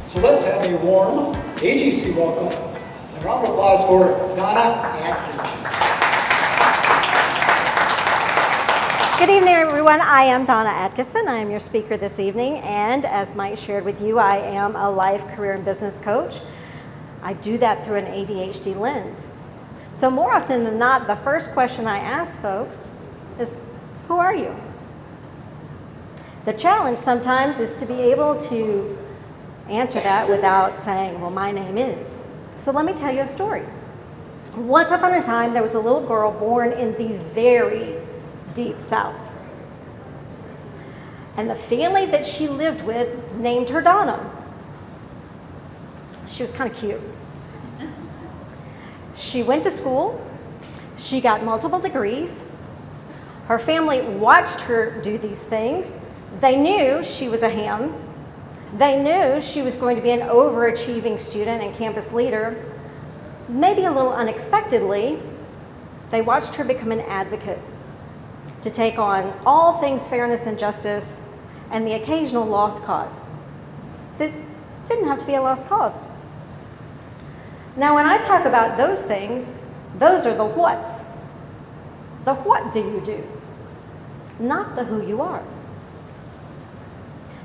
So let's have a warm AGC welcome and a round of applause for Donna Addkison. Good evening, everyone. I am Donna Addkison. I am your speaker this evening, and as Mike shared with you, I am a life, career, and business coach. I do that through an ADHD lens. So more often than not, the first question I ask folks is, who are you? The challenge sometimes is to be able to answer that without saying, well, my name is. So let me tell you a story. Once upon a time, there was a little girl born in the very deep South. And the family that she lived with named her Donna. She was kind of cute. She went to school. She got multiple degrees. Her family watched her do these things. They knew she was a ham. They knew she was going to be an overachieving student and campus leader. Maybe a little unexpectedly, they watched her become an advocate to take on all things fairness and justice and the occasional lost cause. That didn't have to be a lost cause. Now, when I talk about those things, those are the whats. The what do you do, not the who you are.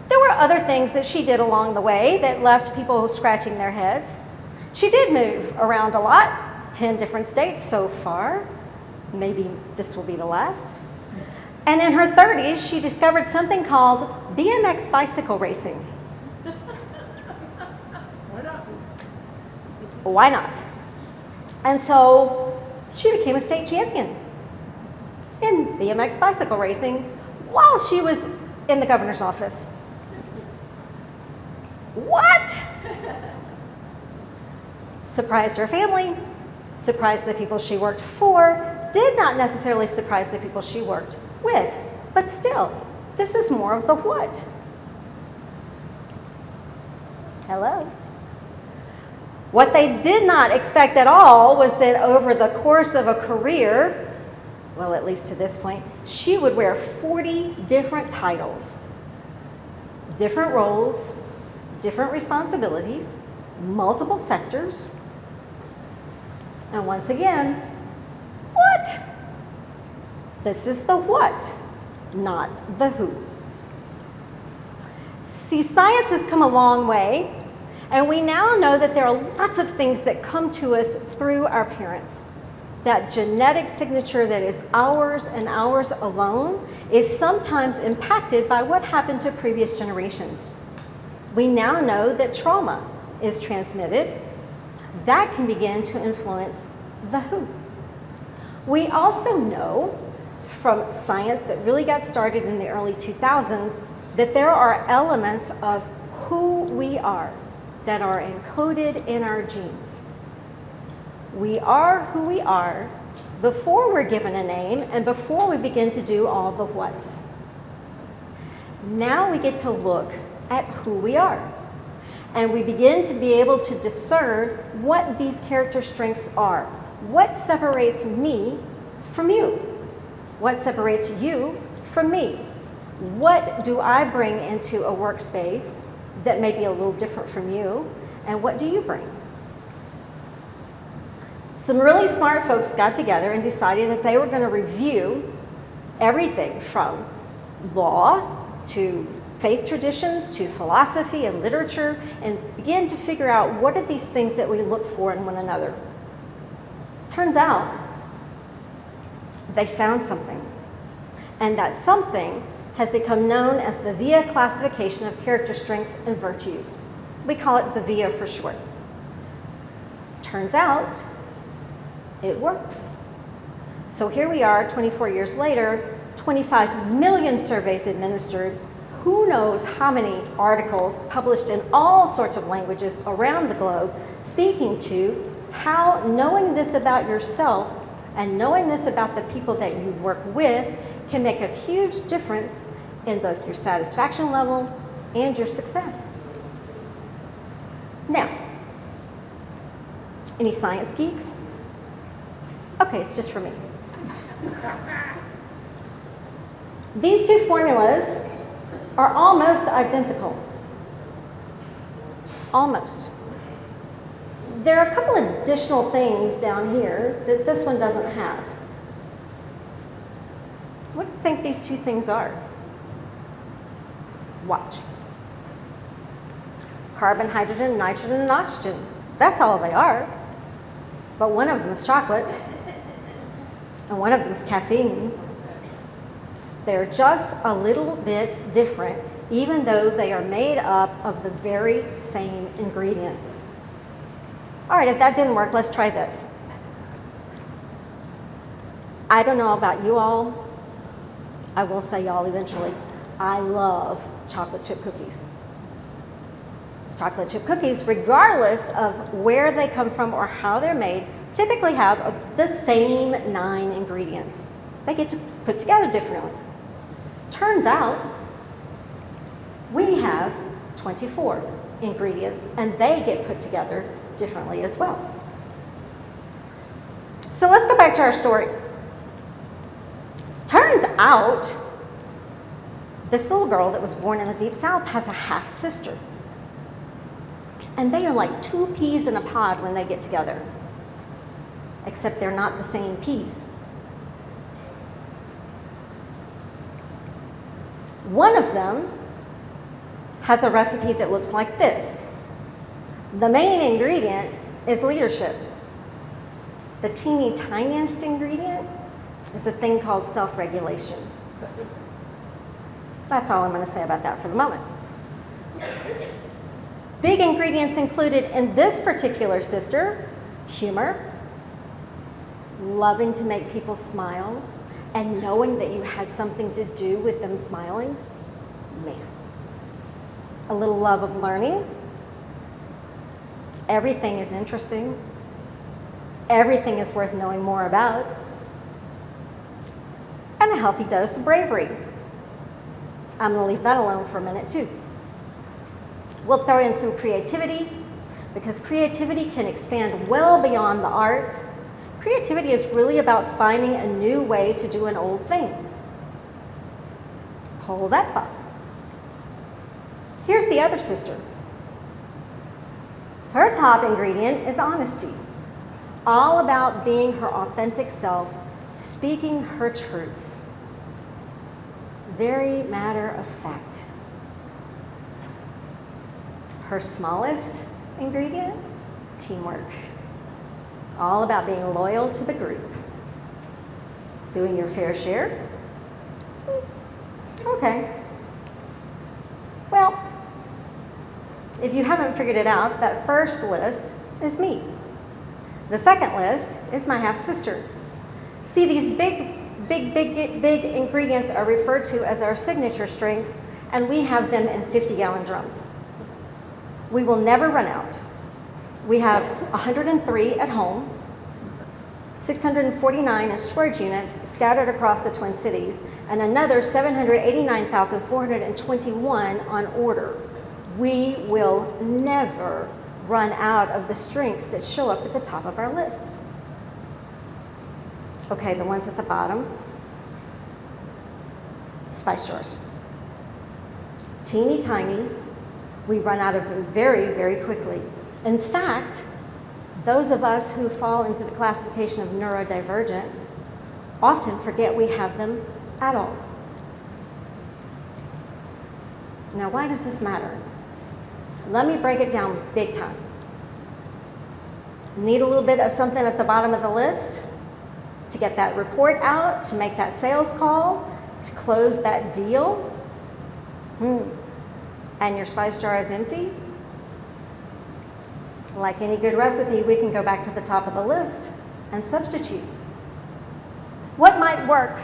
There were other things that she did along the way that left people scratching their heads. She did move around a lot, 10 different states so far. Maybe this will be the last. And in her 30s, she discovered something called BMX bicycle racing. Why not? And so she became a state champion in BMX bicycle racing while she was in the governor's office. What? Surprised her family, surprised the people she worked for, did not necessarily surprise the people she worked with, but still, this is more of the what. Hello? What they did not expect at all was that over the course of a career, well, at least to this point, she would wear 40 different titles, different roles, different responsibilities, multiple sectors. And once again, what? This is the what, not the who. See, science has come a long way, and we now know that there are lots of things that come to us through our parents. That genetic signature that is ours and ours alone is sometimes impacted by what happened to previous generations. We now know that trauma is transmitted. That can begin to influence the who. We also know from science that really got started in the early 2000s that there are elements of who we are that are encoded in our genes. We are who we are before we're given a name and before we begin to do all the whats. Now we get to look at who we are. And we begin to be able to discern what these character strengths are. What separates me from you? What separates you from me? What do I bring into a workspace that may be a little different from you? And what do you bring? Some really smart folks got together and decided that they were going to review everything from law to faith traditions to philosophy and literature and begin to figure out what are these things that we look for in one another. Turns out they found something, and that something has become known as the VIA classification of character strengths and virtues. We call it the VIA for short. Turns out it works. So here we are 24 years later, 25 million surveys administered, who knows how many articles published in all sorts of languages around the globe speaking to how knowing this about yourself and knowing this about the people that you work with can make a huge difference in both your satisfaction level and your success. Now, any science geeks? Okay, it's just for me. These two formulas are almost identical. Almost. There are a couple additional things down here that this one doesn't have. What do you think these two things are? Watch. Carbon, hydrogen, nitrogen, and oxygen. That's all they are. But one of them is chocolate, and one of them is caffeine. They're just a little bit different, even though they are made up of the very same ingredients. All right, if that didn't work, let's try this. I don't know about you all. I will say y'all eventually. I love chocolate chip cookies. Chocolate chip cookies, regardless of where they come from or how they're made, typically have the same 9 ingredients. They get to put together differently. Turns out we have 24 ingredients and they get put together differently as well. So let's go back to our story. Turns out this little girl that was born in the Deep South has a half sister. And they are like 2 peas in a pod when they get together, except they're not the same peas. One of them has a recipe that looks like this. The main ingredient is leadership. The teeny tiniest ingredient is a thing called self-regulation. That's all I'm going to say about that for the moment. Big ingredients included in this particular sister: humor, loving to make people smile, and knowing that you had something to do with them smiling. Man. A little love of learning. Everything is interesting. Everything is worth knowing more about. And a healthy dose of bravery. I'm going to leave that alone for a minute too. We'll throw in some creativity, because creativity can expand well beyond the arts. Creativity is really about finding a new way to do an old thing. Hold that thought. Here's the other sister. Her top ingredient is honesty. All about being her authentic self, speaking her truth. Very matter of fact. Her smallest ingredient, teamwork. All about being loyal to the group. Doing your fair share? Okay. Well, if you haven't figured it out, that first list is me. The second list is my half-sister. See, these big ingredients are referred to as our signature strengths, and we have them in 50-gallon drums. We will never run out. We have 103 at home, 649 in storage units scattered across the Twin Cities, and another 789,421 on order. We will never run out of the strengths that show up at the top of our lists. Okay, the ones at the bottom. Spice jars. Teeny tiny. We run out of them very, very quickly. In fact, those of us who fall into the classification of neurodivergent often forget we have them at all. Now, why does this matter? Let me break it down big time. Need a little bit of something at the bottom of the list to get that report out, to make that sales call, to close that deal? And your spice jar is empty? Like any good recipe, we can go back to the top of the list and substitute. What might work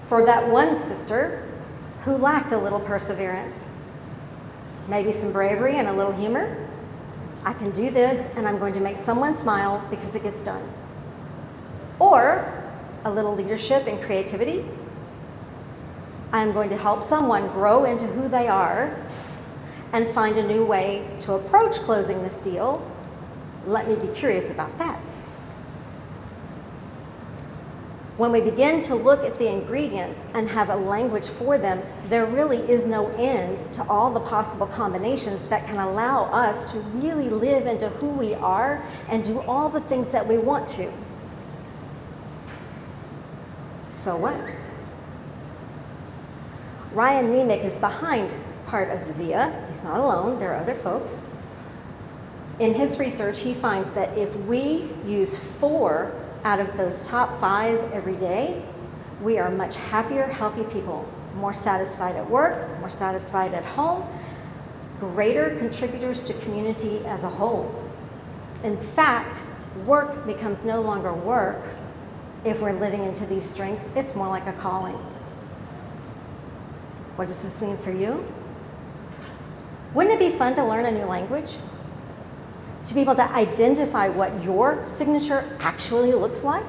for that one sister who lacked a little perseverance? Maybe some bravery and a little humor. I can do this and I'm going to make someone smile because it gets done. Or a little leadership and creativity. I'm going to help someone grow into who they are and find a new way to approach closing this deal. Let me be curious about that. When we begin to look at the ingredients and have a language for them, there really is no end to all the possible combinations that can allow us to really live into who we are and do all the things that we want to. So what? Ryan Nemick is behind part of the VIA. He's not alone, there are other folks. In his research, he finds that if we use 4 out of those top 5 every day, we are much happier, healthy people, more satisfied at work, more satisfied at home, greater contributors to community as a whole. In fact, work becomes no longer work if we're living into these strengths. It's more like a calling. What does this mean for you? Wouldn't it be fun to learn a new language? To be able to identify what your signature actually looks like,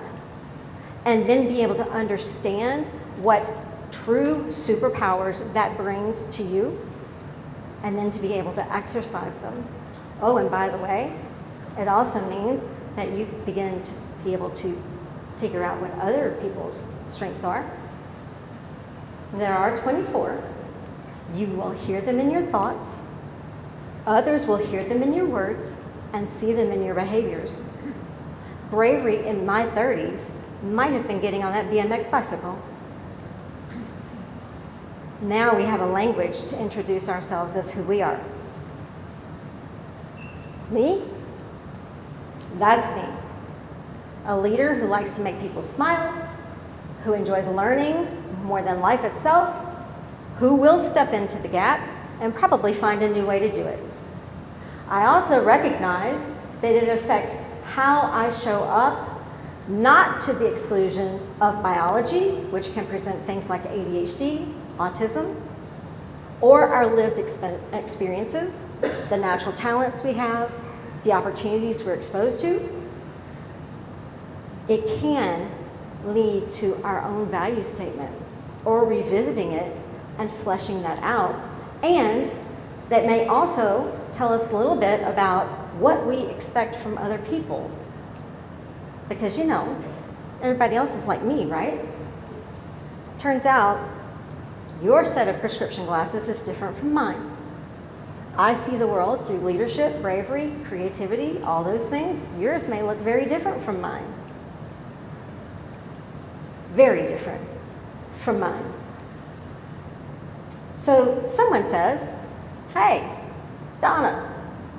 and then be able to understand what true superpowers that brings to you, and then to be able to exercise them. Oh, and by the way, it also means that you begin to be able to figure out what other people's strengths are. There are 24. You will hear them in your thoughts. Others will hear them in your words and see them in your behaviors. Bravery in my 30s might have been getting on that BMX bicycle. Now we have a language to introduce ourselves as who we are. Me? That's me. A leader who likes to make people smile, who enjoys learning more than life itself, who will step into the gap and probably find a new way to do it. I also recognize that it affects how I show up, not to the exclusion of biology, which can present things like ADHD, autism, or our lived experiences, the natural talents we have, the opportunities we're exposed to. It can lead to our own value statement or revisiting it and fleshing that out. And that may also tell us a little bit about what we expect from other people. Because everybody else is like me, right? Turns out your set of prescription glasses is different from mine. I see the world through leadership, bravery, creativity, all those things. Yours may look very different from mine. Very different from mine. So someone says, "Hey, Donna,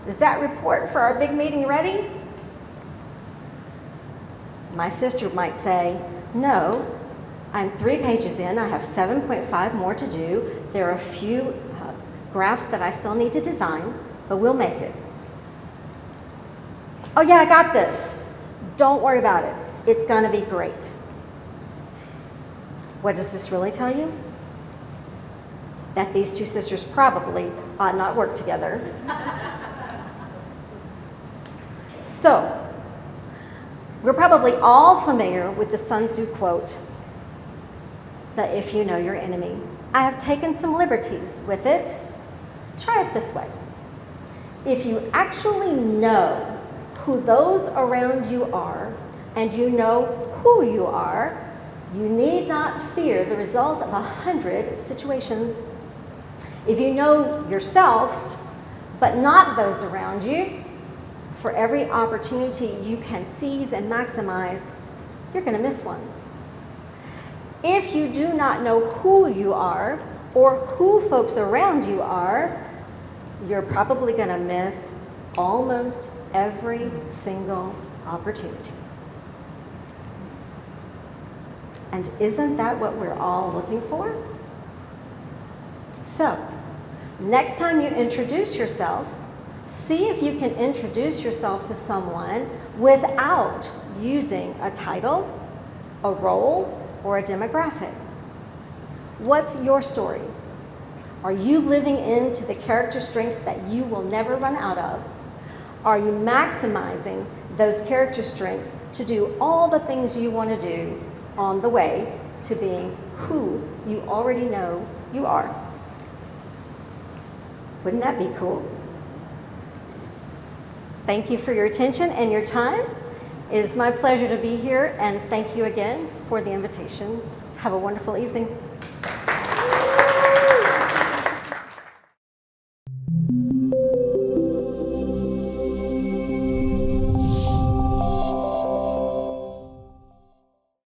is that report for our big meeting ready?" My sister might say, "No, I'm 3 pages in. I have 7.5 more to do. There are a few graphs that I still need to design, but we'll make it." "Oh yeah, I got this. Don't worry about it. It's gonna be great." What does this really tell you? That these two sisters probably ought not work together. So, we're probably all familiar with the Sun Tzu quote, that if you know your enemy. I have taken some liberties with it. Try it this way. If you actually know who those around you are, and you know who you are, you need not fear the result of 100 situations. If you know yourself, but not those around you, for every opportunity you can seize and maximize, you're going to miss one. If you do not know who you are or who folks around you are, you're probably going to miss almost every single opportunity. And isn't that what we're all looking for? So, next time you introduce yourself, see if you can introduce yourself to someone without using a title, a role, or a demographic. What's your story? Are you living into the character strengths that you will never run out of? Are you maximizing those character strengths to do all the things you want to do on the way to being who you already know you are? Wouldn't that be cool? Thank you for your attention and your time. It is my pleasure to be here, and thank you again for the invitation. Have a wonderful evening.